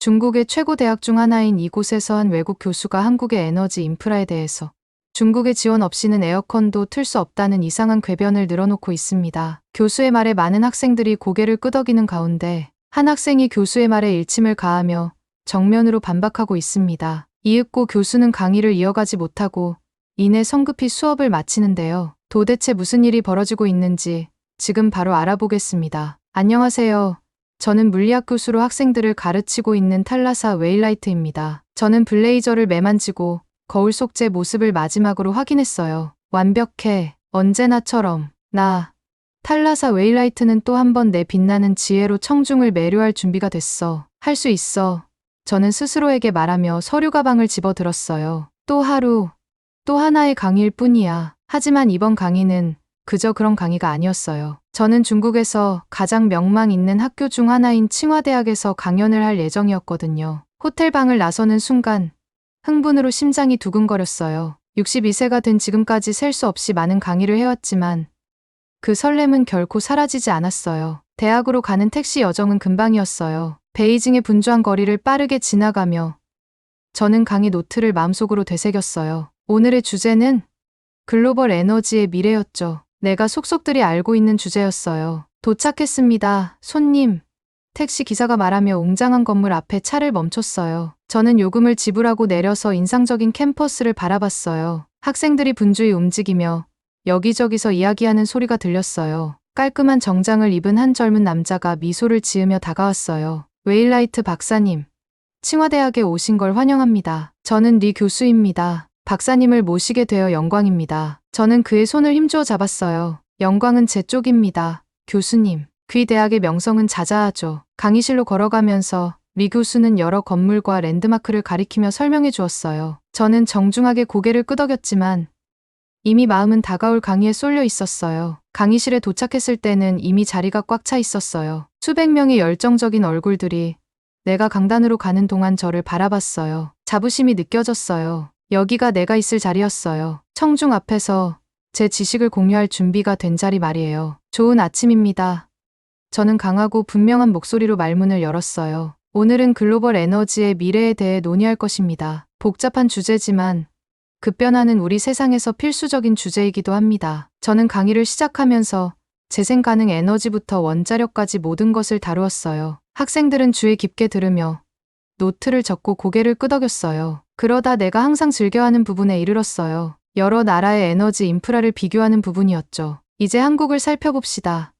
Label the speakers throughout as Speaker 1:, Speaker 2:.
Speaker 1: 중국의 최고 대학 중 하나인 이곳에서 한 외국 교수가 한국의 에너지 인프라에 대해서 중국의 지원 없이는 에어컨도 틀 수 없다는 이상한 궤변을 늘어놓고 있습니다. 교수의 말에 많은 학생들이 고개를 끄덕이는 가운데 한 학생이 교수의 말에 일침을 가하며 정면으로 반박하고 있습니다. 이윽고 교수는 강의를 이어가지 못하고 이내 성급히 수업을 마치는데요. 도대체 무슨 일이 벌어지고 있는지 지금 바로 알아보겠습니다. 안녕하세요. 저는 물리학 교수로 학생들을 가르치고 있는 탈라사 웨일라이트입니다. 저는 블레이저를 매만지고 거울 속 제 모습을 마지막으로 확인했어요. 완벽해. 언제나처럼. 나. 탈라사 웨일라이트는 또 한 번 내 빛나는 지혜로 청중을 매료할 준비가 됐어. 할 수 있어. 저는 스스로에게 말하며 서류 가방을 집어들었어요. 또 하루, 또 하나의 강의일 뿐이야. 하지만 이번 강의는 그저 그런 강의가 아니었어요. 저는 중국에서 가장 명망 있는 학교 중 하나인 칭화대학에서 강연을 할 예정이었거든요. 호텔 방을 나서는 순간 흥분으로 심장이 두근거렸어요. 62세가 된 지금까지 셀 수 없이 많은 강의를 해왔지만 그 설렘은 결코 사라지지 않았어요. 대학으로 가는 택시 여정은 금방이었어요. 베이징의 분주한 거리를 빠르게 지나가며 저는 강의 노트를 마음속으로 되새겼어요. 오늘의 주제는 글로벌 에너지의 미래였죠. 내가 속속들이 알고 있는 주제였어요. 도착했습니다. 손님. 택시 기사가 말하며 웅장한 건물 앞에 차를 멈췄어요. 저는 요금을 지불하고 내려서 인상적인 캠퍼스를 바라봤어요. 학생들이 분주히 움직이며 여기저기서 이야기하는 소리가 들렸어요. 깔끔한 정장을 입은 한 젊은 남자가 미소를 지으며 다가왔어요. 웨일라이트 박사님. 칭화대학에 오신 걸 환영합니다. 저는 리 교수입니다. 박사님을 모시게 되어 영광입니다. 저는 그의 손을 힘주어 잡았어요. 영광은 제 쪽입니다. 교수님. 귀 대학의 명성은 자자하죠. 강의실로 걸어가면서 리 교수는 여러 건물과 랜드마크를 가리키며 설명해 주었어요. 저는 정중하게 고개를 끄덕였지만 이미 마음은 다가올 강의에 쏠려 있었어요. 강의실에 도착했을 때는 이미 자리가 꽉 차 있었어요. 수백 명의 열정적인 얼굴들이 내가 강단으로 가는 동안 저를 바라봤어요. 자부심이 느껴졌어요. 여기가 내가 있을 자리였어요. 청중 앞에서 제 지식을 공유할 준비가 된 자리 말이에요. 좋은 아침입니다. 저는 강하고 분명한 목소리로 말문을 열었어요. 오늘은 글로벌 에너지의 미래에 대해 논의할 것입니다. 복잡한 주제지만 급변하는 우리 세상에서 필수적인 주제이기도 합니다. 저는 강의를 시작하면서 재생 가능 에너지부터 원자력까지 모든 것을 다루었어요. 학생들은 주의 깊게 들으며 노트를 적고 고개를 끄덕였어요. 그러다 내가 항상 즐겨하는 부분에 이르렀어요. 여러 나라의 에너지 인프라를 비교하는 부분이었죠. 이제 한국을 살펴봅시다.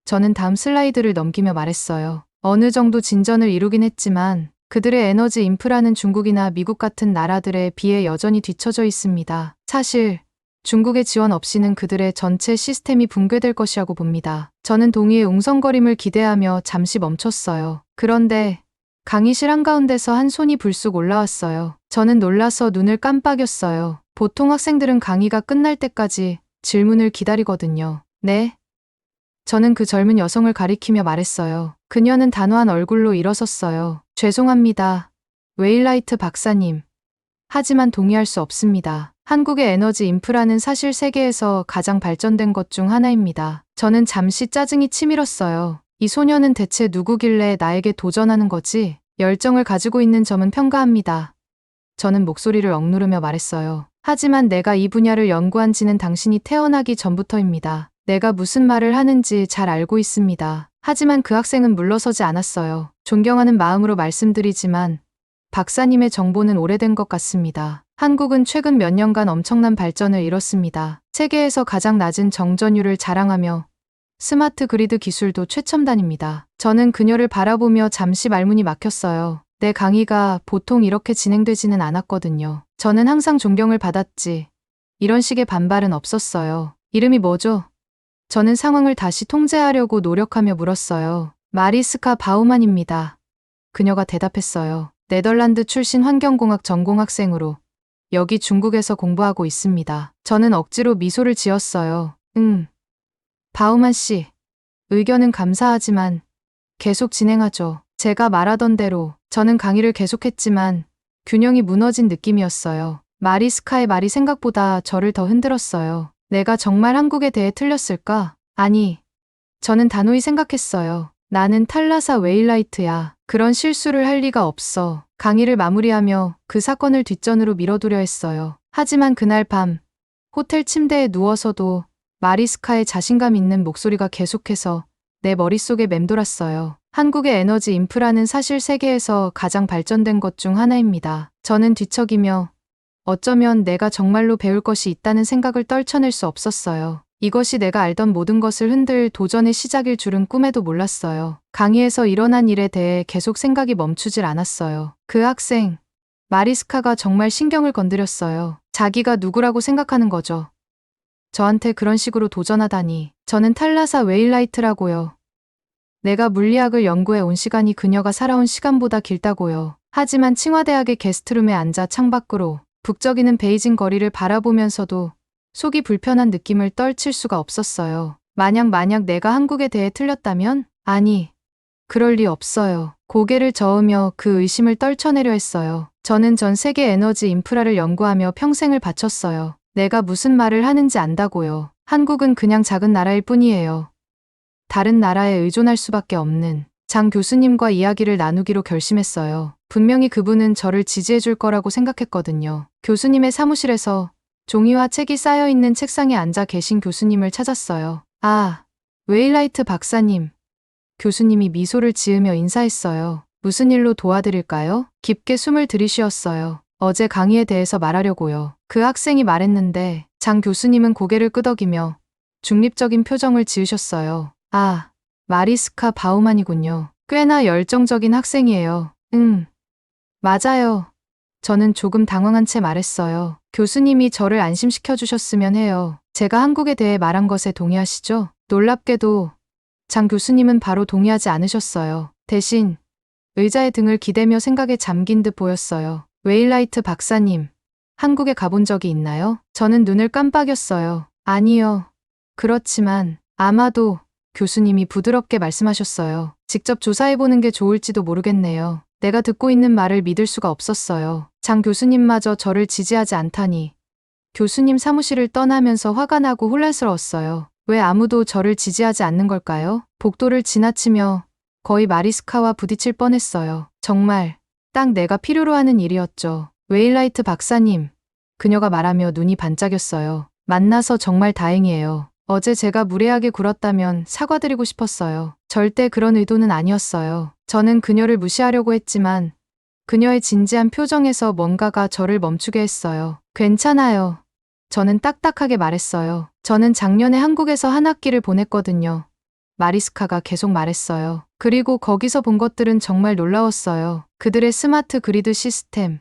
Speaker 1: 저는 다음 슬라이드를 넘기며 말했어요. 어느 정도 진전을 이루긴 했지만 그들의 에너지 인프라는 중국이나 미국 같은 나라들에 비해 여전히 뒤처져 있습니다. 사실 중국의 지원 없이는 그들의 전체 시스템이 붕괴될 것이라고 봅니다. 저는 동의의 웅성거림을 기대하며 잠시 멈췄어요. 그런데 강의실 한가운데서 한 손이 불쑥 올라왔어요. 저는 놀라서 눈을 깜빡였어요. 보통 학생들은 강의가 끝날 때까지 질문을 기다리거든요. 네? 저는 그 젊은 여성을 가리키며 말했어요. 그녀는 단호한 얼굴로 일어섰어요. 죄송합니다. 웨일라이트 박사님. 하지만 동의할 수 없습니다. 한국의 에너지 인프라는 사실 세계에서 가장 발전된 것 중 하나입니다. 저는 잠시 짜증이 치밀었어요. 이 소녀는 대체 누구길래 나에게 도전하는 거지? 열정을 가지고 있는 점은 평가합니다. 저는 목소리를 억누르며 말했어요. 하지만 내가 이 분야를 연구한 지는 당신이 태어나기 전부터입니다. 내가 무슨 말을 하는지 잘 알고 있습니다. 하지만 그 학생은 물러서지 않았어요. 존경하는 마음으로 말씀드리지만 박사님의 정보는 오래된 것 같습니다. 한국은 최근 몇 년간 엄청난 발전을 이뤘습니다. 세계에서 가장 낮은 정전율을 자랑하며 스마트 그리드 기술도 최첨단입니다. 저는 그녀를 바라보며 잠시 말문이 막혔어요. 내 강의가 보통 이렇게 진행되지는 않았거든요. 저는 항상 존경을 받았지. 이런 식의 반발은 없었어요. 이름이 뭐죠? 저는 상황을 다시 통제하려고 노력하며 물었어요. 마리스카 바우만입니다. 그녀가 대답했어요. 네덜란드 출신 환경공학 전공학생으로 여기 중국에서 공부하고 있습니다. 저는 억지로 미소를 지었어요. 바우만 씨. 의견은 감사하지만 계속 진행하죠. 제가 말하던 대로 저는 강의를 계속했지만 균형이 무너진 느낌이었어요. 마리스카의 말이 생각보다 저를 더 흔들었어요. 내가 정말 한국에 대해 틀렸을까? 아니, 저는 단호히 생각했어요. 나는 탈라사 웨일라이트야. 그런 실수를 할 리가 없어. 강의를 마무리하며 그 사건을 뒷전으로 밀어두려 했어요. 하지만 그날 밤 호텔 침대에 누워서도 마리스카의 자신감 있는 목소리가 계속해서 내 머릿속에 맴돌았어요. 한국의 에너지 인프라는 사실 세계에서 가장 발전된 것 중 하나입니다. 저는 뒤척이며 어쩌면 내가 정말로 배울 것이 있다는 생각을 떨쳐낼 수 없었어요. 이것이 내가 알던 모든 것을 흔들 도전의 시작일 줄은 꿈에도 몰랐어요. 강의에서 일어난 일에 대해 계속 생각이 멈추질 않았어요. 그 학생, 마리스카가 정말 신경을 건드렸어요. 자기가 누구라고 생각하는 거죠. 저한테 그런 식으로 도전하다니. 저는 탈라사 웨일라이트라고요. 내가 물리학을 연구해 온 시간이 그녀가 살아온 시간보다 길다고요. 하지만 칭화대학의 게스트룸에 앉아 창밖으로 북적이는 베이징 거리를 바라보면서도 속이 불편한 느낌을 떨칠 수가 없었어요. 만약 내가 한국에 대해 틀렸다면? 아니, 그럴 리 없어요. 고개를 저으며 그 의심을 떨쳐내려 했어요. 저는 전 세계 에너지 인프라를 연구하며 평생을 바쳤어요. 내가 무슨 말을 하는지 안다고요. 한국은 그냥 작은 나라일 뿐이에요. 다른 나라에 의존할 수밖에 없는. 장 교수님과 이야기를 나누기로 결심했어요. 분명히 그분은 저를 지지해 줄 거라고 생각했거든요. 교수님의 사무실에서 종이와 책이 쌓여있는 책상에 앉아 계신 교수님을 찾았어요. 아, 웨일라이트 박사님. 교수님이 미소를 지으며 인사했어요. 무슨 일로 도와드릴까요? 깊게 숨을 들이쉬었어요. 어제 강의에 대해서 말하려고요. 그 학생이 말했는데 장 교수님은 고개를 끄덕이며 중립적인 표정을 지으셨어요. 아, 마리스카 바우만이군요. 꽤나 열정적인 학생이에요. 맞아요. 저는 조금 당황한 채 말했어요. 교수님이 저를 안심시켜 주셨으면 해요. 제가 한국에 대해 말한 것에 동의하시죠? 놀랍게도 장 교수님은 바로 동의하지 않으셨어요. 대신 의자에 등을 기대며 생각에 잠긴 듯 보였어요. 웨일라이트 박사님, 한국에 가본 적이 있나요? 저는 눈을 깜빡였어요. 아니요. 그렇지만 아마도 교수님이 부드럽게 말씀하셨어요. 직접 조사해보는 게 좋을지도 모르겠네요. 내가 듣고 있는 말을 믿을 수가 없었어요. 장 교수님마저 저를 지지하지 않다니. 교수님 사무실을 떠나면서 화가 나고 혼란스러웠어요. 왜 아무도 저를 지지하지 않는 걸까요? 복도를 지나치며 거의 마리스카와 부딪힐 뻔했어요. 정말 딱 내가 필요로 하는 일이었죠. 웨일라이트 박사님. 그녀가 말하며 눈이 반짝였어요. 만나서 정말 다행이에요. 어제 제가 무례하게 굴었다면 사과드리고 싶었어요. 절대 그런 의도는 아니었어요. 저는 그녀를 무시하려고 했지만 그녀의 진지한 표정에서 뭔가가 저를 멈추게 했어요. 괜찮아요. 저는 딱딱하게 말했어요. 저는 작년에 한국에서 한 학기를 보냈거든요. 마리스카가 계속 말했어요. 그리고 거기서 본 것들은 정말 놀라웠어요. 그들의 스마트 그리드 시스템,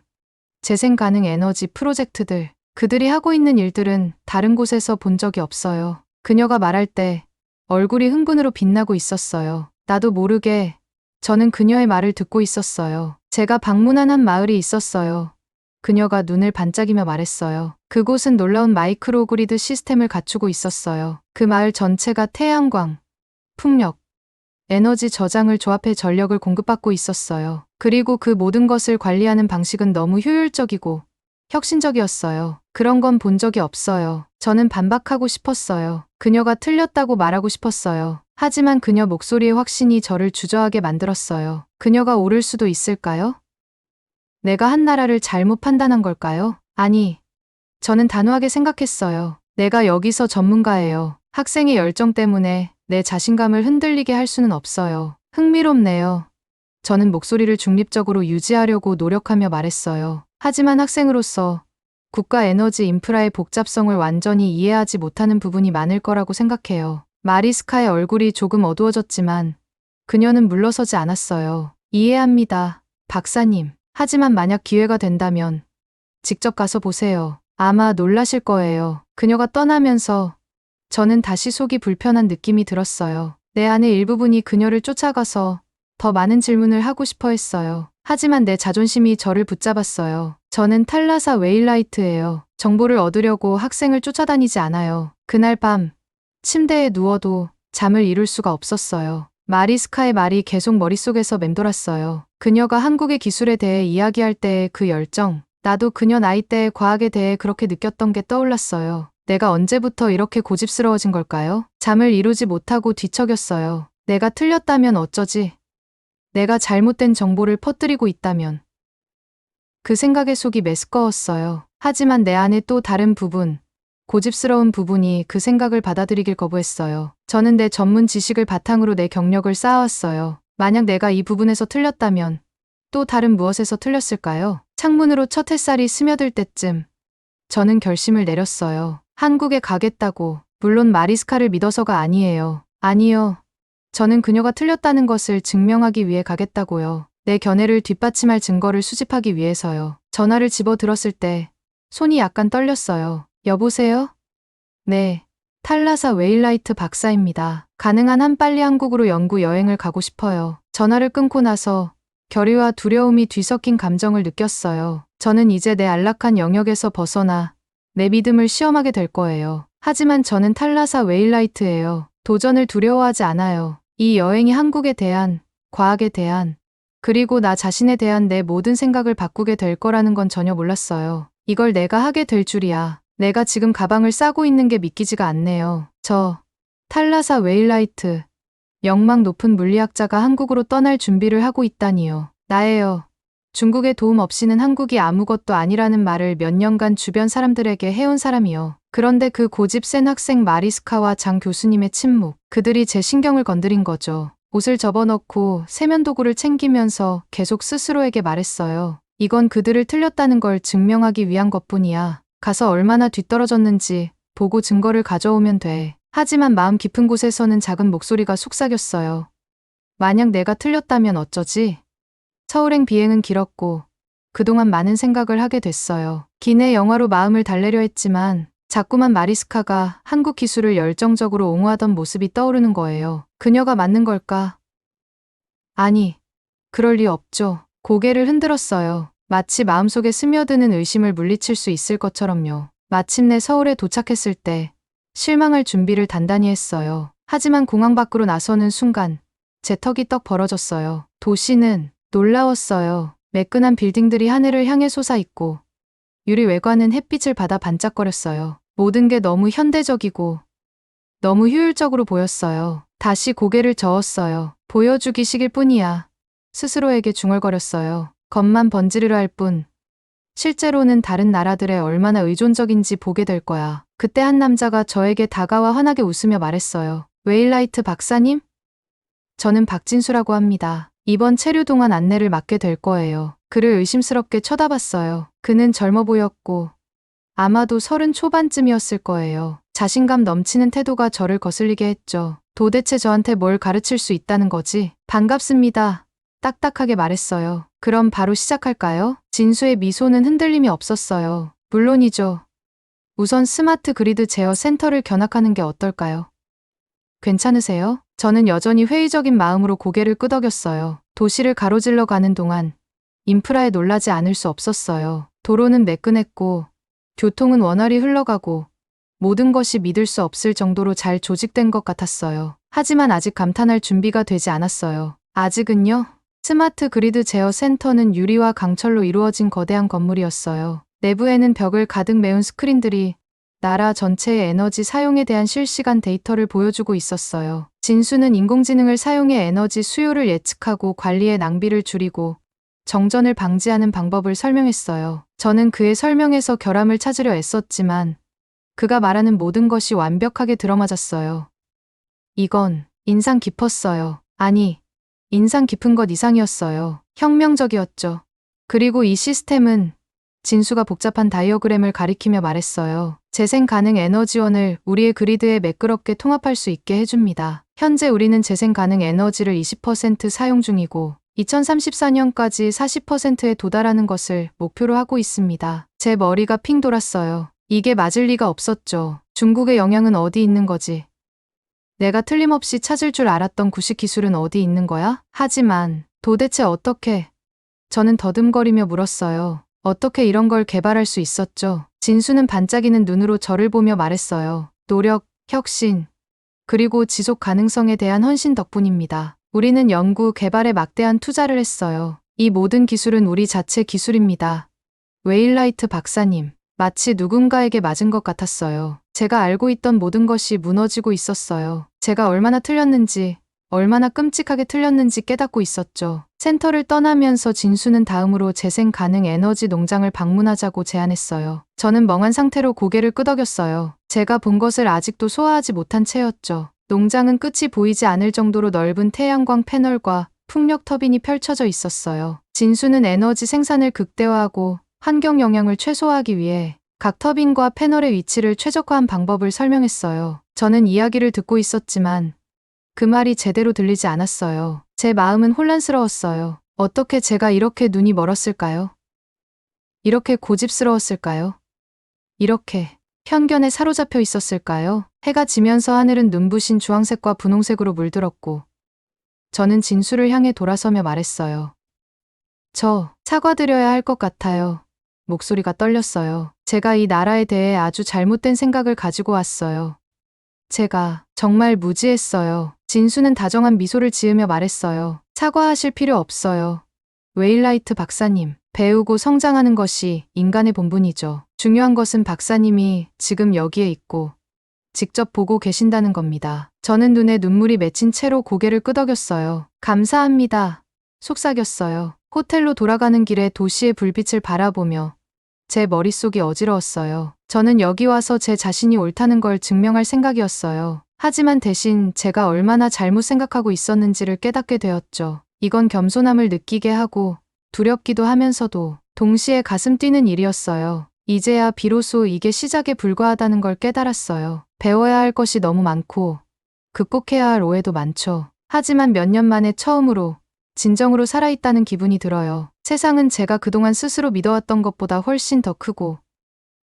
Speaker 1: 재생 가능 에너지 프로젝트들, 그들이 하고 있는 일들은 다른 곳에서 본 적이 없어요. 그녀가 말할 때 얼굴이 흥분으로 빛나고 있었어요. 나도 모르게 저는 그녀의 말을 듣고 있었어요. 제가 방문한 한 마을이 있었어요. 그녀가 눈을 반짝이며 말했어요. 그곳은 놀라운 마이크로그리드 시스템을 갖추고 있었어요. 그 마을 전체가 태양광, 풍력, 에너지 저장을 조합해 전력을 공급받고 있었어요. 그리고 그 모든 것을 관리하는 방식은 너무 효율적이고 혁신적이었어요. 그런 건 본 적이 없어요. 저는 반박하고 싶었어요. 그녀가 틀렸다고 말하고 싶었어요. 하지만 그녀 목소리의 확신이 저를 주저하게 만들었어요. 그녀가 옳을 수도 있을까요? 내가 한 나라를 잘못 판단한 걸까요? 아니, 저는 단호하게 생각했어요. 내가 여기서 전문가예요. 학생의 열정 때문에 내 자신감을 흔들리게 할 수는 없어요. 흥미롭네요. 저는 목소리를 중립적으로 유지하려고 노력하며 말했어요. 하지만 학생으로서 국가 에너지 인프라의 복잡성을 완전히 이해하지 못하는 부분이 많을 거라고 생각해요. 마리스카의 얼굴이 조금 어두워졌지만 그녀는 물러서지 않았어요. 이해합니다, 박사님. 하지만 만약 기회가 된다면 직접 가서 보세요. 아마 놀라실 거예요. 그녀가 떠나면서 저는 다시 속이 불편한 느낌이 들었어요. 내 안의 일부분이 그녀를 쫓아가서 더 많은 질문을 하고 싶어 했어요. 하지만 내 자존심이 저를 붙잡았어요. 저는 탈라사 웨일라이트예요. 정보를 얻으려고 학생을 쫓아다니지 않아요. 그날 밤 침대에 누워도 잠을 이룰 수가 없었어요. 마리스카의 말이 계속 머릿속에서 맴돌았어요. 그녀가 한국의 기술에 대해 이야기할 때의 그 열정, 나도 그녀 나이 때의 과학에 대해 그렇게 느꼈던 게 떠올랐어요. 내가 언제부터 이렇게 고집스러워진 걸까요? 잠을 이루지 못하고 뒤척였어요. 내가 틀렸다면 어쩌지? 내가 잘못된 정보를 퍼뜨리고 있다면. 그 생각에 속이 메스꺼웠어요. 하지만 내 안에 또 다른 부분, 고집스러운 부분이 그 생각을 받아들이길 거부했어요. 저는 내 전문 지식을 바탕으로 내 경력을 쌓아왔어요. 만약 내가 이 부분에서 틀렸다면 또 다른 무엇에서 틀렸을까요? 창문으로 첫 햇살이 스며들 때쯤 저는 결심을 내렸어요. 한국에 가겠다고. 물론 마리스카를 믿어서가 아니에요. 아니요. 저는 그녀가 틀렸다는 것을 증명하기 위해 가겠다고요. 내 견해를 뒷받침할 증거를 수집하기 위해서요. 전화를 집어들었을 때 손이 약간 떨렸어요. 여보세요? 네. 탈라사 웨일라이트 박사입니다. 가능한 한 빨리 한국으로 연구 여행을 가고 싶어요. 전화를 끊고 나서 결의와 두려움이 뒤섞인 감정을 느꼈어요. 저는 이제 내 안락한 영역에서 벗어나 내 믿음을 시험하게 될 거예요. 하지만 저는 탈라사 웨일라이트예요. 도전을 두려워하지 않아요. 이 여행이 한국에 대한, 과학에 대한, 그리고 나 자신에 대한 내 모든 생각을 바꾸게 될 거라는 건 전혀 몰랐어요. 이걸 내가 하게 될 줄이야. 내가 지금 가방을 싸고 있는 게 믿기지가 않네요. 탈라사 웨일라이트, 영망 높은 물리학자가 한국으로 떠날 준비를 하고 있다니요. 나예요. 중국의 도움 없이는 한국이 아무것도 아니라는 말을 몇 년간 주변 사람들에게 해온 사람이요. 그런데 그 고집 센 학생 마리스카와 장 교수님의 침묵, 그들이 제 신경을 건드린 거죠. 옷을 접어넣고 세면도구를 챙기면서 계속 스스로에게 말했어요. 이건 그들을 틀렸다는 걸 증명하기 위한 것뿐이야. 가서 얼마나 뒤떨어졌는지 보고 증거를 가져오면 돼. 하지만 마음 깊은 곳에서는 작은 목소리가 속삭였어요. 만약 내가 틀렸다면 어쩌지? 서울행 비행은 길었고 그동안 많은 생각을 하게 됐어요. 기내 영화로 마음을 달래려 했지만 자꾸만 마리스카가 한국 기술을 열정적으로 옹호하던 모습이 떠오르는 거예요. 그녀가 맞는 걸까? 아니, 그럴 리 없죠. 고개를 흔들었어요. 마치 마음속에 스며드는 의심을 물리칠 수 있을 것처럼요. 마침내 서울에 도착했을 때 실망할 준비를 단단히 했어요. 하지만 공항 밖으로 나서는 순간 제 턱이 떡 벌어졌어요. 도시는 놀라웠어요. 매끈한 빌딩들이 하늘을 향해 솟아있고 유리 외관은 햇빛을 받아 반짝거렸어요. 모든 게 너무 현대적이고 너무 효율적으로 보였어요. 다시 고개를 저었어요. 보여주기식일 뿐이야. 스스로에게 중얼거렸어요. 겉만 번지르르 할 뿐. 실제로는 다른 나라들에 얼마나 의존적인지 보게 될 거야. 그때 한 남자가 저에게 다가와 환하게 웃으며 말했어요. 웨일라이트 박사님? 저는 박진수라고 합니다. 이번 체류 동안 안내를 맡게 될 거예요. 그를 의심스럽게 쳐다봤어요. 그는 젊어 보였고 아마도 30 초반쯤이었을 거예요. 자신감 넘치는 태도가 저를 거슬리게 했죠. 도대체 저한테 뭘 가르칠 수 있다는 거지? 반갑습니다. 딱딱하게 말했어요. 그럼 바로 시작할까요? 진수의 미소는 흔들림이 없었어요. 물론이죠. 우선 스마트 그리드 제어 센터를 견학하는 게 어떨까요? 괜찮으세요? 저는 여전히 회의적인 마음으로 고개를 끄덕였어요. 도시를 가로질러 가는 동안 인프라에 놀라지 않을 수 없었어요. 도로는 매끈했고 교통은 원활히 흘러가고 모든 것이 믿을 수 없을 정도로 잘 조직된 것 같았어요. 하지만 아직 감탄할 준비가 되지 않았어요. 아직은요? 스마트 그리드 제어 센터는 유리와 강철로 이루어진 거대한 건물이었어요. 내부에는 벽을 가득 메운 스크린들이 나라 전체의 에너지 사용에 대한 실시간 데이터를 보여주고 있었어요. 진수는 인공지능을 사용해 에너지 수요를 예측하고 관리의 낭비를 줄이고 정전을 방지하는 방법을 설명했어요. 저는 그의 설명에서 결함을 찾으려 애썼지만 그가 말하는 모든 것이 완벽하게 들어맞았어요. 이건 인상 깊었어요. 아니, 인상 깊은 것 이상이었어요. 혁명적이었죠. 그리고 이 시스템은 진수가 복잡한 다이어그램을 가리키며 말했어요. 재생 가능 에너지원을 우리의 그리드에 매끄럽게 통합할 수 있게 해줍니다. 현재 우리는 재생 가능 에너지를 20% 사용 중이고 2034년까지 40%에 도달하는 것을 목표로 하고 있습니다. 제 머리가 핑 돌았어요. 이게 맞을 리가 없었죠. 중국의 영향은 어디 있는 거지? 내가 틀림없이 찾을 줄 알았던 구식 기술은 어디 있는 거야? 하지만 도대체 어떻게? 저는 더듬거리며 물었어요. 어떻게 이런 걸 개발할 수 있었죠? 진수는 반짝이는 눈으로 저를 보며 말했어요. 노력, 혁신, 그리고 지속 가능성에 대한 헌신 덕분입니다. 우리는 연구, 개발에 막대한 투자를 했어요. 이 모든 기술은 우리 자체 기술입니다. 웨일라이트 박사님, 마치 누군가에게 맞은 것 같았어요. 제가 알고 있던 모든 것이 무너지고 있었어요. 제가 얼마나 틀렸는지, 얼마나 끔찍하게 틀렸는지 깨닫고 있었죠. 센터를 떠나면서 진수는 다음으로 재생 가능 에너지 농장을 방문하자고 제안했어요. 저는 멍한 상태로 고개를 끄덕였어요. 제가 본 것을 아직도 소화하지 못한 채였죠. 농장은 끝이 보이지 않을 정도로 넓은 태양광 패널과 풍력 터빈이 펼쳐져 있었어요. 진수는 에너지 생산을 극대화하고 환경 영향을 최소화하기 위해 각 터빈과 패널의 위치를 최적화한 방법을 설명했어요. 저는 이야기를 듣고 있었지만 그 말이 제대로 들리지 않았어요. 제 마음은 혼란스러웠어요. 어떻게 제가 이렇게 눈이 멀었을까요? 이렇게 고집스러웠을까요? 이렇게 편견에 사로잡혀 있었을까요? 해가 지면서 하늘은 눈부신 주황색과 분홍색으로 물들었고 저는 진수를 향해 돌아서며 말했어요. 저 사과드려야 할 것 같아요. 목소리가 떨렸어요. 제가 이 나라에 대해 아주 잘못된 생각을 가지고 왔어요. 제가 정말 무지했어요. 진수는 다정한 미소를 지으며 말했어요. 사과하실 필요 없어요. 웨일라이트 박사님, 배우고 성장하는 것이 인간의 본분이죠. 중요한 것은 박사님이 지금 여기에 있고 직접 보고 계신다는 겁니다. 저는 눈에 눈물이 맺힌 채로 고개를 끄덕였어요. 감사합니다. 속삭였어요. 호텔로 돌아가는 길에 도시의 불빛을 바라보며 제 머릿속이 어지러웠어요. 저는 여기 와서 제 자신이 옳다는 걸 증명할 생각이었어요. 하지만 대신 제가 얼마나 잘못 생각하고 있었는지를 깨닫게 되었죠. 이건 겸손함을 느끼게 하고 두렵기도 하면서도 동시에 가슴 뛰는 일이었어요. 이제야 비로소 이게 시작에 불과하다는 걸 깨달았어요. 배워야 할 것이 너무 많고 극복해야 할 오해도 많죠. 하지만 몇 년 만에 처음으로 진정으로 살아있다는 기분이 들어요. 세상은 제가 그동안 스스로 믿어왔던 것보다 훨씬 더 크고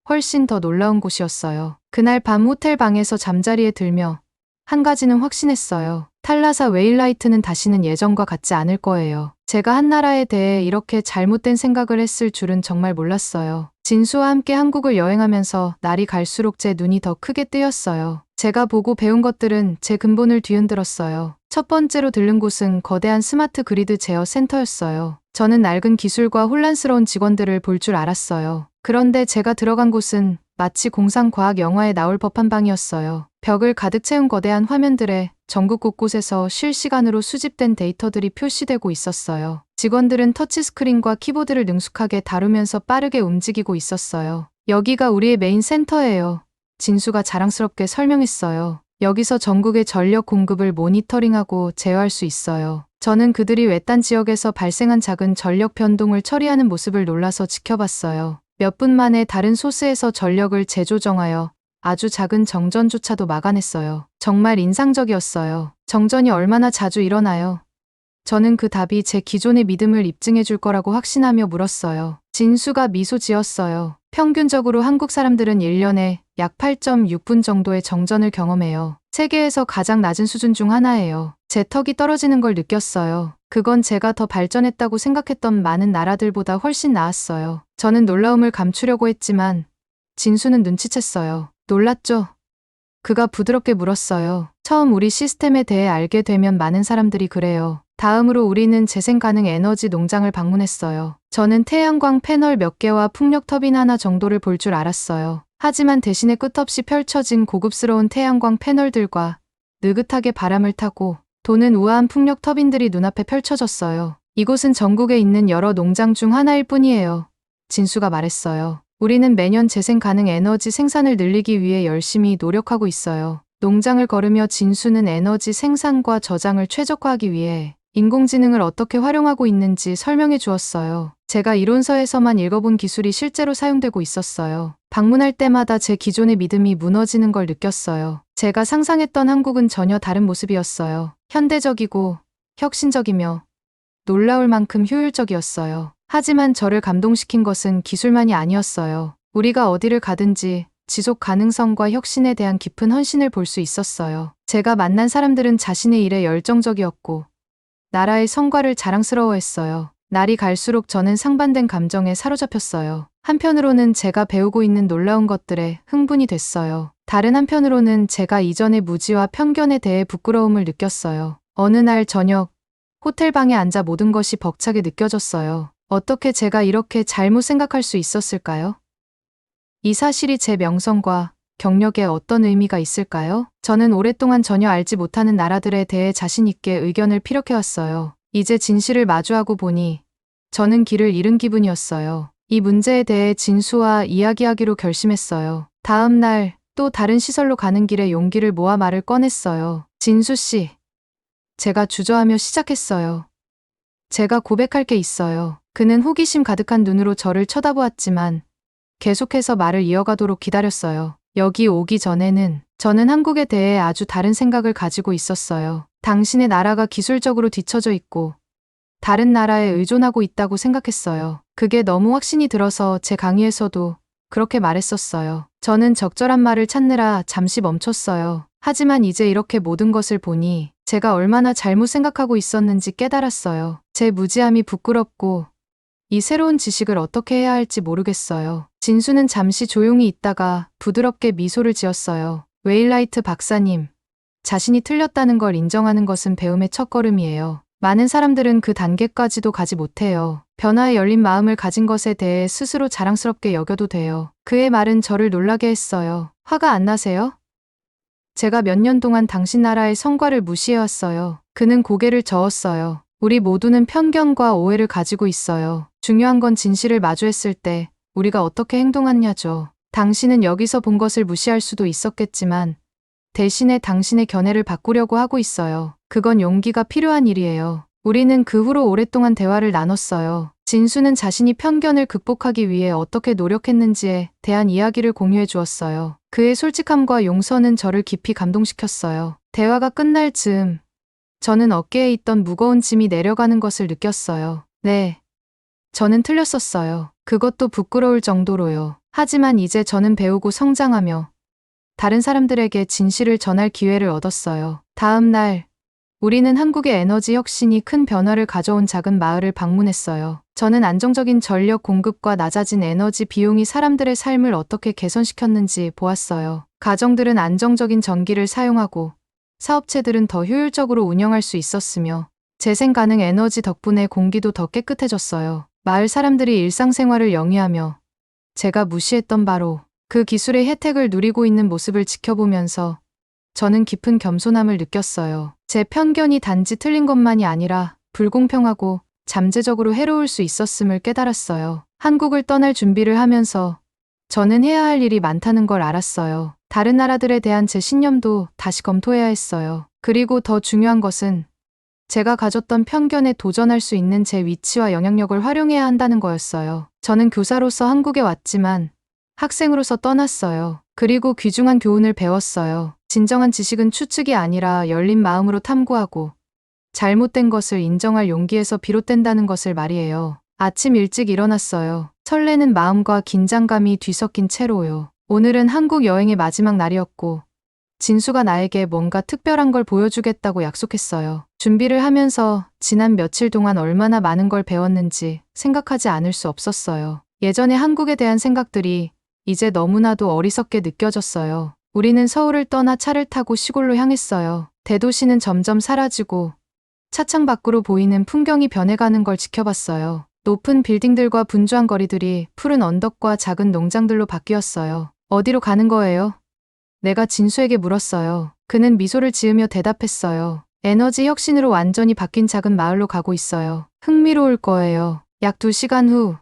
Speaker 1: 훨씬 더 놀라운 곳이었어요. 그날 밤 호텔 방에서 잠자리에 들며 한 가지는 확신했어요. 탈라사 웨일라이트는 다시는 예전과 같지 않을 거예요. 제가 한 나라에 대해 이렇게 잘못된 생각을 했을 줄은 정말 몰랐어요. 진수와 함께 한국을 여행하면서 날이 갈수록 제 눈이 더 크게 뜨였어요. 제가 보고 배운 것들은 제 근본을 뒤흔들었어요. 첫 번째로 들른 곳은 거대한 스마트 그리드 제어 센터였어요. 저는 낡은 기술과 혼란스러운 직원들을 볼 줄 알았어요. 그런데 제가 들어간 곳은 마치 공상과학 영화에 나올 법한 방이었어요. 벽을 가득 채운 거대한 화면들에 전국 곳곳에서 실시간으로 수집된 데이터들이 표시되고 있었어요. 직원들은 터치스크린과 키보드를 능숙하게 다루면서 빠르게 움직이고 있었어요. 여기가 우리의 메인 센터예요. 진수가 자랑스럽게 설명했어요. 여기서 전국의 전력 공급을 모니터링하고 제어할 수 있어요. 저는 그들이 외딴 지역에서 발생한 작은 전력 변동을 처리하는 모습을 놀라서 지켜봤어요. 몇 분 만에 다른 소스에서 전력을 재조정하여 아주 작은 정전조차도 막아냈어요. 정말 인상적이었어요. 정전이 얼마나 자주 일어나요? 저는 그 답이 제 기존의 믿음을 입증해 줄 거라고 확신하며 물었어요. 진수가 미소 지었어요. 평균적으로 한국 사람들은 1년에 약 8.6분 정도의 정전을 경험해요. 세계에서 가장 낮은 수준 중 하나예요. 제 턱이 떨어지는 걸 느꼈어요. 그건 제가 더 발전했다고 생각했던 많은 나라들보다 훨씬 나았어요. 저는 놀라움을 감추려고 했지만 진수는 눈치챘어요. 놀랐죠? 그가 부드럽게 물었어요. 처음 우리 시스템에 대해 알게 되면 많은 사람들이 그래요. 다음으로 우리는 재생 가능 에너지 농장을 방문했어요. 저는 태양광 패널 몇 개와 풍력 터빈 하나 정도를 볼 줄 알았어요. 하지만 대신에 끝없이 펼쳐진 고급스러운 태양광 패널들과 느긋하게 바람을 타고 도는 우아한 풍력 터빈들이 눈앞에 펼쳐졌어요. 이곳은 전국에 있는 여러 농장 중 하나일 뿐이에요. 진수가 말했어요. 우리는 매년 재생 가능 에너지 생산을 늘리기 위해 열심히 노력하고 있어요. 농장을 걸으며 진수는 에너지 생산과 저장을 최적화하기 위해 인공지능을 어떻게 활용하고 있는지 설명해 주었어요. 제가 이론서에서만 읽어본 기술이 실제로 사용되고 있었어요. 방문할 때마다 제 기존의 믿음이 무너지는 걸 느꼈어요. 제가 상상했던 한국은 전혀 다른 모습이었어요. 현대적이고 혁신적이며 놀라울 만큼 효율적이었어요. 하지만 저를 감동시킨 것은 기술만이 아니었어요. 우리가 어디를 가든지 지속 가능성과 혁신에 대한 깊은 헌신을 볼 수 있었어요. 제가 만난 사람들은 자신의 일에 열정적이었고 나라의 성과를 자랑스러워했어요. 날이 갈수록 저는 상반된 감정에 사로잡혔어요. 한편으로는 제가 배우고 있는 놀라운 것들에 흥분이 됐어요. 다른 한편으로는 제가 이전의 무지와 편견에 대해 부끄러움을 느꼈어요. 어느 날 저녁, 호텔 방에 앉아 모든 것이 벅차게 느껴졌어요. 어떻게 제가 이렇게 잘못 생각할 수 있었을까요? 이 사실이 제 명성과 경력에 어떤 의미가 있을까요? 저는 오랫동안 전혀 알지 못하는 나라들에 대해 자신 있게 의견을 피력해왔어요. 이제 진실을 마주하고 보니 저는 길을 잃은 기분이었어요. 이 문제에 대해 진수와 이야기하기로 결심했어요. 다음 날 또 다른 시설로 가는 길에 용기를 모아 말을 꺼냈어요. 진수 씨, 제가 주저하며 시작했어요. 제가 고백할 게 있어요. 그는 호기심 가득한 눈으로 저를 쳐다보았지만 계속해서 말을 이어가도록 기다렸어요. 여기 오기 전에는 저는 한국에 대해 아주 다른 생각을 가지고 있었어요. 당신의 나라가 기술적으로 뒤처져 있고 다른 나라에 의존하고 있다고 생각했어요. 그게 너무 확신이 들어서 제 강의에서도 그렇게 말했었어요. 저는 적절한 말을 찾느라 잠시 멈췄어요. 하지만 이제 이렇게 모든 것을 보니 제가 얼마나 잘못 생각하고 있었는지 깨달았어요. 제 무지함이 부끄럽고 이 새로운 지식을 어떻게 해야 할지 모르겠어요. 진수는 잠시 조용히 있다가 부드럽게 미소를 지었어요. 웨일라이트 박사님, 자신이 틀렸다는 걸 인정하는 것은 배움의 첫걸음이에요. 많은 사람들은 그 단계까지도 가지 못해요. 변화에 열린 마음을 가진 것에 대해 스스로 자랑스럽게 여겨도 돼요. 그의 말은 저를 놀라게 했어요. 화가 안 나세요? 제가 몇 년 동안 당신 나라의 성과를 무시해왔어요. 그는 고개를 저었어요. 우리 모두는 편견과 오해를 가지고 있어요. 중요한 건 진실을 마주했을 때 우리가 어떻게 행동하냐죠. 당신은 여기서 본 것을 무시할 수도 있었겠지만 대신에 당신의 견해를 바꾸려고 하고 있어요. 그건 용기가 필요한 일이에요. 우리는 그 후로 오랫동안 대화를 나눴어요. 진수는 자신이 편견을 극복하기 위해 어떻게 노력했는지에 대한 이야기를 공유해 주었어요. 그의 솔직함과 용서는 저를 깊이 감동시켰어요. 대화가 끝날 즈음 저는 어깨에 있던 무거운 짐이 내려가는 것을 느꼈어요. 네, 저는 틀렸었어요. 그것도 부끄러울 정도로요. 하지만 이제 저는 배우고 성장하며 다른 사람들에게 진실을 전할 기회를 얻었어요. 다음 날 우리는 한국의 에너지 혁신이 큰 변화를 가져온 작은 마을을 방문했어요. 저는 안정적인 전력 공급과 낮아진 에너지 비용이 사람들의 삶을 어떻게 개선시켰는지 보았어요. 가정들은 안정적인 전기를 사용하고 사업체들은 더 효율적으로 운영할 수 있었으며 재생 가능 에너지 덕분에 공기도 더 깨끗해졌어요. 마을 사람들이 일상생활을 영위하며 제가 무시했던 바로 그 기술의 혜택을 누리고 있는 모습을 지켜보면서 저는 깊은 겸손함을 느꼈어요. 제 편견이 단지 틀린 것만이 아니라 불공평하고 잠재적으로 해로울 수 있었음을 깨달았어요. 한국을 떠날 준비를 하면서 저는 해야 할 일이 많다는 걸 알았어요. 다른 나라들에 대한 제 신념도 다시 검토해야 했어요. 그리고 더 중요한 것은 제가 가졌던 편견에 도전할 수 있는 제 위치와 영향력을 활용해야 한다는 거였어요. 저는 교사로서 한국에 왔지만 학생으로서 떠났어요. 그리고 귀중한 교훈을 배웠어요. 진정한 지식은 추측이 아니라 열린 마음으로 탐구하고 잘못된 것을 인정할 용기에서 비롯된다는 것을 말이에요. 아침 일찍 일어났어요. 설레는 마음과 긴장감이 뒤섞인 채로요. 오늘은 한국 여행의 마지막 날이었고 진수가 나에게 뭔가 특별한 걸 보여주겠다고 약속했어요. 준비를 하면서 지난 며칠 동안 얼마나 많은 걸 배웠는지 생각하지 않을 수 없었어요. 예전에 한국에 대한 생각들이 이제 너무나도 어리석게 느껴졌어요. 우리는 서울을 떠나 차를 타고 시골로 향했어요. 대도시는 점점 사라지고 차창 밖으로 보이는 풍경이 변해가는 걸 지켜봤어요. 높은 빌딩들과 분주한 거리들이 푸른 언덕과 작은 농장들로 바뀌었어요. 어디로 가는 거예요? 내가 진수에게 물었어요. 그는 미소를 지으며 대답했어요. 에너지 혁신으로 완전히 바뀐 작은 마을로 가고 있어요. 흥미로울 거예요. 약 2시간 후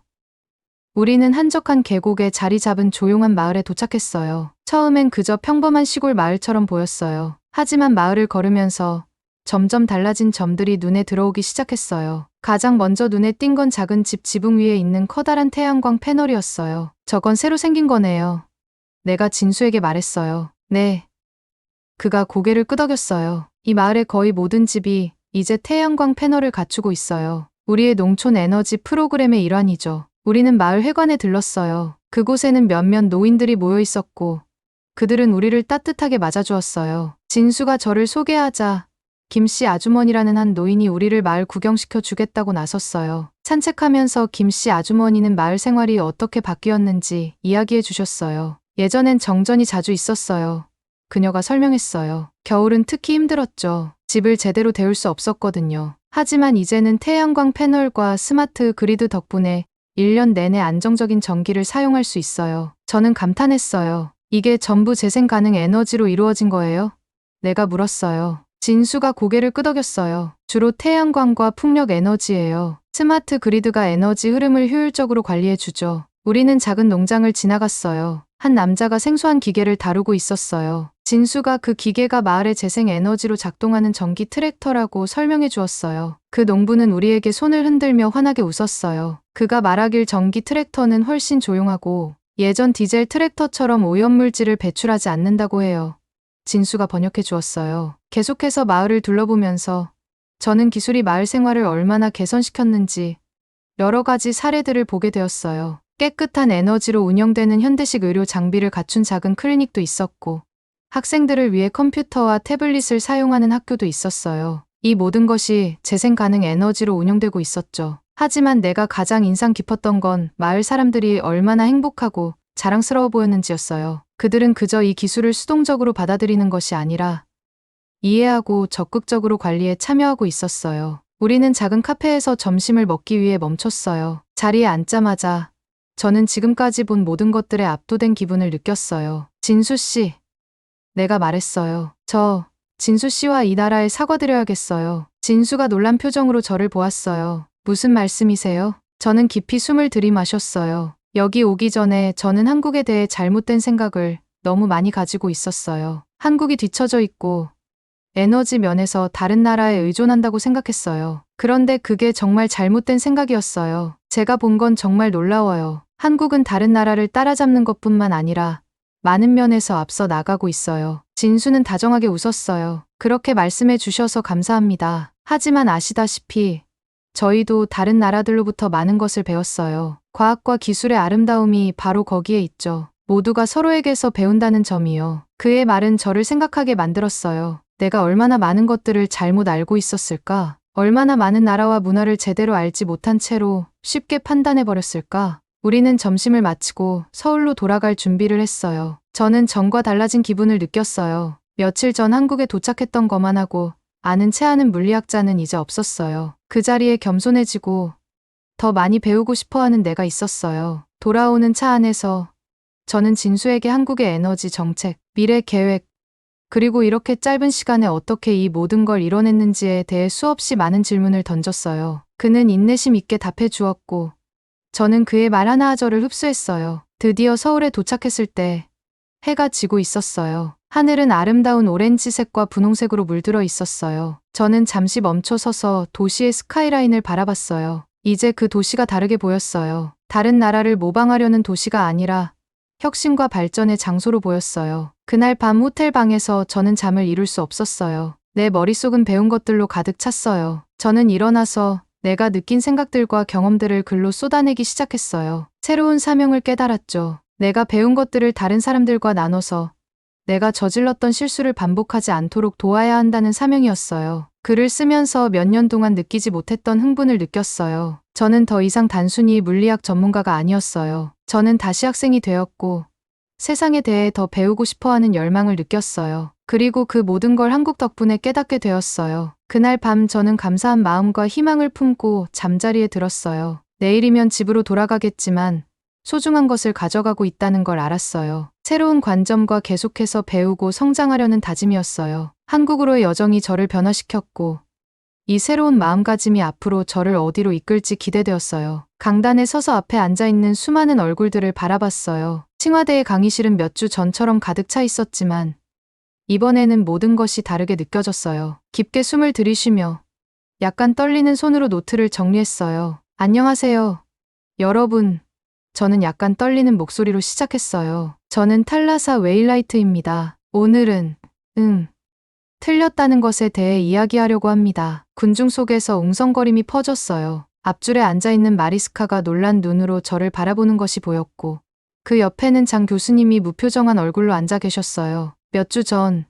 Speaker 1: 우리는 한적한 계곡에 자리 잡은 조용한 마을에 도착했어요. 처음엔 그저 평범한 시골 마을처럼 보였어요. 하지만 마을을 걸으면서 점점 달라진 점들이 눈에 들어오기 시작했어요. 가장 먼저 눈에 띈 건 작은 집 지붕 위에 있는 커다란 태양광 패널이었어요. 저건 새로 생긴 거네요. 내가 진수에게 말했어요. 네. 그가 고개를 끄덕였어요. 이 마을의 거의 모든 집이 이제 태양광 패널을 갖추고 있어요. 우리의 농촌 에너지 프로그램의 일환이죠. 우리는 마을 회관에 들렀어요. 그곳에는 몇몇 노인들이 모여 있었고 그들은 우리를 따뜻하게 맞아주었어요. 진수가 저를 소개하자 김씨 아주머니라는 한 노인이 우리를 마을 구경시켜 주겠다고 나섰어요. 산책하면서 김씨 아주머니는 마을 생활이 어떻게 바뀌었는지 이야기해 주셨어요. 예전엔 정전이 자주 있었어요. 그녀가 설명했어요. 겨울은 특히 힘들었죠. 집을 제대로 데울 수 없었거든요. 하지만 이제는 태양광 패널과 스마트 그리드 덕분에 1년 내내 안정적인 전기를 사용할 수 있어요. 저는 감탄했어요. 이게 전부 재생 가능 에너지로 이루어진 거예요? 내가 물었어요. 진수가 고개를 끄덕였어요. 주로 태양광과 풍력 에너지예요. 스마트 그리드가 에너지 흐름을 효율적으로 관리해주죠. 우리는 작은 농장을 지나갔어요. 한 남자가 생소한 기계를 다루고 있었어요. 진수가 그 기계가 마을의 재생 에너지로 작동하는 전기 트랙터라고 설명해 주었어요. 그 농부는 우리에게 손을 흔들며 환하게 웃었어요. 그가 말하길 전기 트랙터는 훨씬 조용하고 예전 디젤 트랙터처럼 오염물질을 배출하지 않는다고 해요. 진수가 번역해 주었어요. 계속해서 마을을 둘러보면서 저는 기술이 마을 생활을 얼마나 개선시켰는지 여러 가지 사례들을 보게 되었어요. 깨끗한 에너지로 운영되는 현대식 의료 장비를 갖춘 작은 클리닉도 있었고 학생들을 위해 컴퓨터와 태블릿을 사용하는 학교도 있었어요. 이 모든 것이 재생 가능 에너지로 운영되고 있었죠. 하지만 내가 가장 인상 깊었던 건 마을 사람들이 얼마나 행복하고 자랑스러워 보였는지였어요. 그들은 그저 이 기술을 수동적으로 받아들이는 것이 아니라 이해하고 적극적으로 관리에 참여하고 있었어요. 우리는 작은 카페에서 점심을 먹기 위해 멈췄어요. 자리에 앉자마자 저는 지금까지 본 모든 것들에 압도된 기분을 느꼈어요. 진수 씨, 내가 말했어요. 진수 씨와 이 나라에 사과드려야겠어요. 진수가 놀란 표정으로 저를 보았어요. 무슨 말씀이세요? 저는 깊이 숨을 들이마셨어요. 여기 오기 전에 저는 한국에 대해 잘못된 생각을 너무 많이 가지고 있었어요. 한국이 뒤처져 있고 에너지 면에서 다른 나라에 의존한다고 생각했어요. 그런데 그게 정말 잘못된 생각이었어요. 제가 본 건 정말 놀라워요. 한국은 다른 나라를 따라잡는 것뿐만 아니라 많은 면에서 앞서 나가고 있어요. 진수는 다정하게 웃었어요. 그렇게 말씀해 주셔서 감사합니다. 하지만 아시다시피 저희도 다른 나라들로부터 많은 것을 배웠어요. 과학과 기술의 아름다움이 바로 거기에 있죠. 모두가 서로에게서 배운다는 점이요. 그의 말은 저를 생각하게 만들었어요. 내가 얼마나 많은 것들을 잘못 알고 있었을까? 얼마나 많은 나라와 문화를 제대로 알지 못한 채로 쉽게 판단해버렸을까? 우리는 점심을 마치고 서울로 돌아갈 준비를 했어요. 저는 전과 달라진 기분을 느꼈어요. 며칠 전 한국에 도착했던 것만 하고 아는 채 아는 물리학자는 이제 없었어요. 그 자리에 겸손해지고 더 많이 배우고 싶어하는 내가 있었어요. 돌아오는 차 안에서 저는 진수에게 한국의 에너지 정책, 미래 계획, 그리고 이렇게 짧은 시간에 어떻게 이 모든 걸 이뤄냈는지에 대해 수없이 많은 질문을 던졌어요. 그는 인내심 있게 답해 주었고 저는 그의 말 하나하절을 흡수했어요. 드디어 서울에 도착했을 때 해가 지고 있었어요. 하늘은 아름다운 오렌지색과 분홍색으로 물들어 있었어요. 저는 잠시 멈춰 서서 도시의 스카이라인을 바라봤어요. 이제 그 도시가 다르게 보였어요. 다른 나라를 모방하려는 도시가 아니라 혁신과 발전의 장소로 보였어요. 그날 밤 호텔 방에서 저는 잠을 이룰 수 없었어요. 내 머릿속은 배운 것들로 가득 찼어요. 저는 일어나서 내가 느낀 생각들과 경험들을 글로 쏟아내기 시작했어요. 새로운 사명을 깨달았죠. 내가 배운 것들을 다른 사람들과 나눠서 내가 저질렀던 실수를 반복하지 않도록 도와야 한다는 사명이었어요. 글을 쓰면서 몇 년 동안 느끼지 못했던 흥분을 느꼈어요. 저는 더 이상 단순히 물리학 전문가가 아니었어요. 저는 다시 학생이 되었고 세상에 대해 더 배우고 싶어하는 열망을 느꼈어요. 그리고 그 모든 걸 한국 덕분에 깨닫게 되었어요. 그날 밤 저는 감사한 마음과 희망을 품고 잠자리에 들었어요. 내일이면 집으로 돌아가겠지만 소중한 것을 가져가고 있다는 걸 알았어요. 새로운 관점과 계속해서 배우고 성장하려는 다짐이었어요. 한국으로의 여정이 저를 변화시켰고 이 새로운 마음가짐이 앞으로 저를 어디로 이끌지 기대되었어요. 강단에 서서 앞에 앉아있는 수많은 얼굴들을 바라봤어요. 칭화대의 강의실은 몇 주 전처럼 가득 차 있었지만 이번에는 모든 것이 다르게 느껴졌어요. 깊게 숨을 들이쉬며 약간 떨리는 손으로 노트를 정리했어요. 안녕하세요, 여러분. 저는 약간 떨리는 목소리로 시작했어요. 저는 탈라사 웨일라이트입니다. 오늘은 틀렸다는 것에 대해 이야기하려고 합니다. 군중 속에서 웅성거림이 퍼졌어요. 앞줄에 앉아있는 마리스카가 놀란 눈으로 저를 바라보는 것이 보였고 그 옆에는 장 교수님이 무표정한 얼굴로 앉아 계셨어요. 몇 주 전,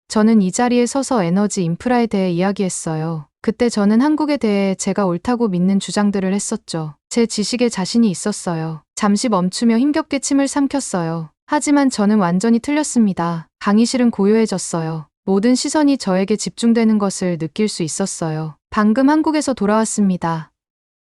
Speaker 1: 저는 이 자리에 서서 에너지 인프라에 대해 이야기했어요. 그때 저는 한국에 대해 제가 옳다고 믿는 주장들을 했었죠. 제 지식에 자신이 있었어요. 잠시 멈추며 힘겹게 침을 삼켰어요. 하지만 저는 완전히 틀렸습니다. 강의실은 고요해졌어요. 모든 시선이 저에게 집중되는 것을 느낄 수 있었어요. 방금 한국에서 돌아왔습니다.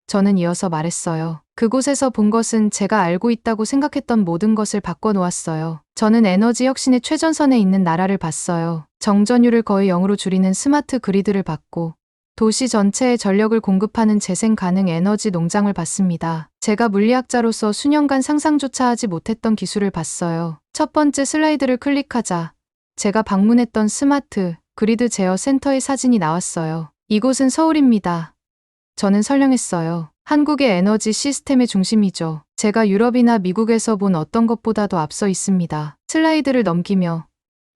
Speaker 1: 저는 이어서 말했어요. 그곳에서 본 것은 제가 알고 있다고 생각했던 모든 것을 바꿔놓았어요. 저는 에너지 혁신의 최전선에 있는 나라를 봤어요. 정전율을 거의 0으로 줄이는 스마트 그리드를 봤고, 도시 전체에 전력을 공급하는 재생 가능 에너지 농장을 봤습니다. 제가 물리학자로서 수년간 상상조차 하지 못했던 기술을 봤어요. 첫 번째 슬라이드를 클릭하자 제가 방문했던 스마트 그리드 제어 센터의 사진이 나왔어요. 이곳은 서울입니다. 저는 설명했어요. 한국의 에너지 시스템의 중심이죠. 제가 유럽이나 미국에서 본 어떤 것보다도 앞서 있습니다. 슬라이드를 넘기며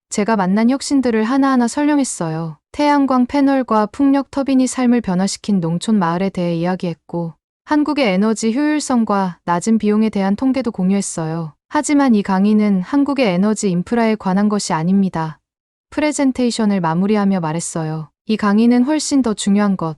Speaker 1: 제가 만난 혁신들을 하나하나 설명했어요. 태양광 패널과 풍력 터빈이 삶을 변화시킨 농촌 마을에 대해 이야기했고, 한국의 에너지 효율성과 낮은 비용에 대한 통계도 공유했어요. 하지만 이 강의는 한국의 에너지 인프라에 관한 것이 아닙니다. 프레젠테이션을 마무리하며 말했어요. 이 강의는 훨씬 더 중요한 것,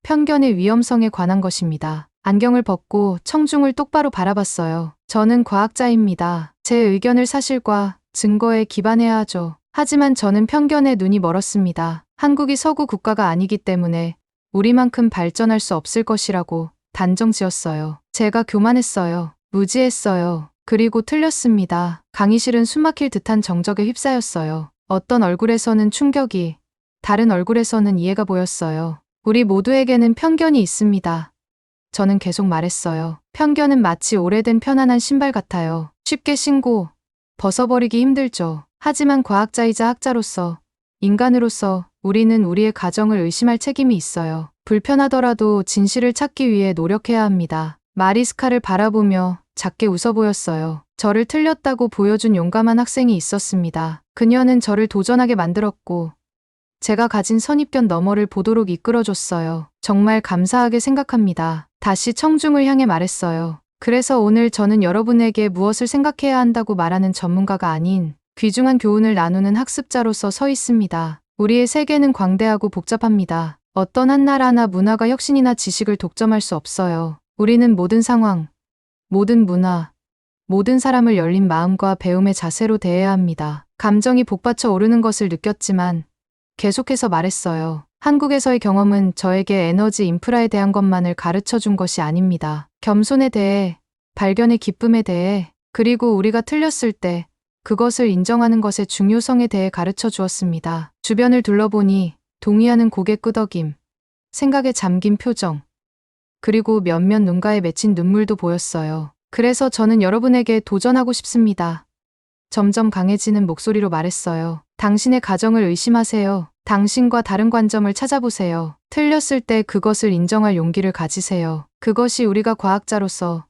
Speaker 1: 편견의 위험성에 관한 것입니다. 안경을 벗고 청중을 똑바로 바라봤어요. 저는 과학자입니다. 제 의견을 사실과 증거에 기반해야 하죠. 하지만 저는 편견에 눈이 멀었습니다. 한국이 서구 국가가 아니기 때문에 우리만큼 발전할 수 없을 것이라고 단정 지었어요. 제가 교만했어요. 무지했어요. 그리고 틀렸습니다. 강의실은 숨막힐 듯한 정적에 휩싸였어요. 어떤 얼굴에서는 충격이, 다른 얼굴에서는 이해가 보였어요. 우리 모두에게는 편견이 있습니다. 저는 계속 말했어요. 편견은 마치 오래된 편안한 신발 같아요. 쉽게 신고 벗어버리기 힘들죠. 하지만 과학자이자 학자로서, 인간으로서 우리는 우리의 가정을 의심할 책임이 있어요. 불편하더라도 진실을 찾기 위해 노력해야 합니다. 마리스카를 바라보며 작게 웃어 보였어요. 저를 틀렸다고 보여준 용감한 학생이 있었습니다. 그녀는 저를 도전하게 만들었고, 제가 가진 선입견 너머를 보도록 이끌어줬어요. 정말 감사하게 생각합니다. 다시 청중을 향해 말했어요. 그래서 오늘 저는 여러분에게 무엇을 생각해야 한다고 말하는 전문가가 아닌 귀중한 교훈을 나누는 학습자로서 서 있습니다. 우리의 세계는 광대하고 복잡합니다. 어떤 한 나라나 문화가 혁신이나 지식을 독점할 수 없어요. 우리는 모든 상황, 모든 문화, 모든 사람을 열린 마음과 배움의 자세로 대해야 합니다. 감정이 복받쳐 오르는 것을 느꼈지만 계속해서 말했어요. 한국에서의 경험은 저에게 에너지 인프라에 대한 것만을 가르쳐 준 것이 아닙니다. 겸손에 대해, 발견의 기쁨에 대해, 그리고 우리가 틀렸을 때 그것을 인정하는 것의 중요성에 대해 가르쳐 주었습니다. 주변을 둘러보니 동의하는 고개 끄덕임, 생각에 잠긴 표정, 그리고 몇몇 눈가에 맺힌 눈물도 보였어요. 그래서 저는 여러분에게 도전하고 싶습니다. 점점 강해지는 목소리로 말했어요. 당신의 가정을 의심하세요. 당신과 다른 관점을 찾아보세요. 틀렸을 때 그것을 인정할 용기를 가지세요. 그것이 우리가 과학자로서,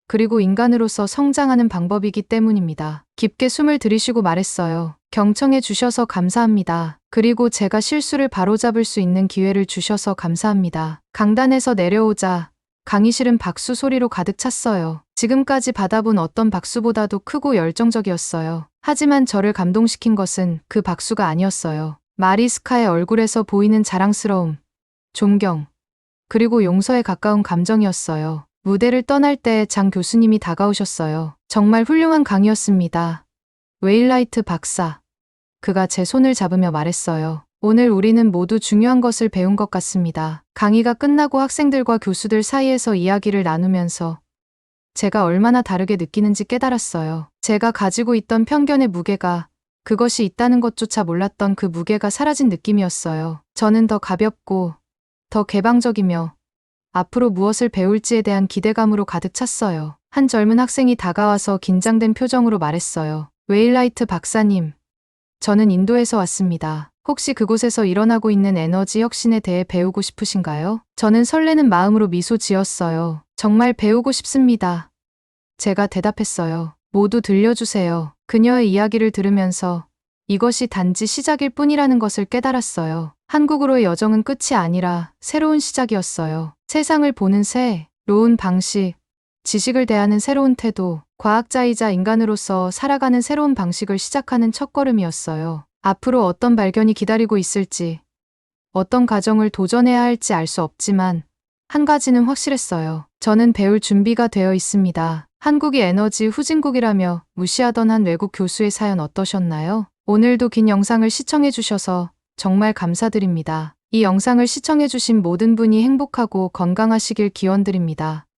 Speaker 1: 그리고 인간으로서 성장하는 방법이기 때문입니다. 깊게 숨을 들이쉬고 말했어요. 경청해 주셔서 감사합니다. 그리고 제가 실수를 바로잡을 수 있는 기회를 주셔서 감사합니다. 강단에서 내려오자 강의실은 박수 소리로 가득 찼어요. 지금까지 받아본 어떤 박수보다도 크고 열정적이었어요. 하지만 저를 감동시킨 것은 그 박수가 아니었어요. 마리스카의 얼굴에서 보이는 자랑스러움, 존경, 그리고 용서에 가까운 감정이었어요. 무대를 떠날 때 장 교수님이 다가오셨어요. 정말 훌륭한 강의였습니다. 웨일라이트 박사. 그가 제 손을 잡으며 말했어요. 오늘 우리는 모두 중요한 것을 배운 것 같습니다. 강의가 끝나고 학생들과 교수들 사이에서 이야기를 나누면서 제가 얼마나 다르게 느끼는지 깨달았어요. 제가 가지고 있던 편견의 무게가, 그것이 있다는 것조차 몰랐던 그 무게가 사라진 느낌이었어요. 저는 더 가볍고, 더 개방적이며, 앞으로 무엇을 배울지에 대한 기대감으로 가득 찼어요. 한 젊은 학생이 다가와서 긴장된 표정으로 말했어요. 웨일라이트 박사님, 저는 인도에서 왔습니다. 혹시 그곳에서 일어나고 있는 에너지 혁신에 대해 배우고 싶으신가요? 저는 설레는 마음으로 미소 지었어요. 정말 배우고 싶습니다. 제가 대답했어요. 모두 들려주세요. 그녀의 이야기를 들으면서 이것이 단지 시작일 뿐이라는 것을 깨달았어요. 한국으로의 여정은 끝이 아니라 새로운 시작이었어요. 세상을 보는 새로운 방식, 지식을 대하는 새로운 태도, 과학자이자 인간으로서 살아가는 새로운 방식을 시작하는 첫걸음이었어요. 앞으로 어떤 발견이 기다리고 있을지, 어떤 과정을 도전해야 할지 알 수 없지만 한 가지는 확실했어요. 저는 배울 준비가 되어 있습니다. 한국이 에너지 후진국이라며 무시하던 한 외국 교수의 사연 어떠셨나요? 오늘도 긴 영상을 시청해 주셔서 정말 감사드립니다. 이 영상을 시청해 주신 모든 분이 행복하고 건강하시길 기원드립니다.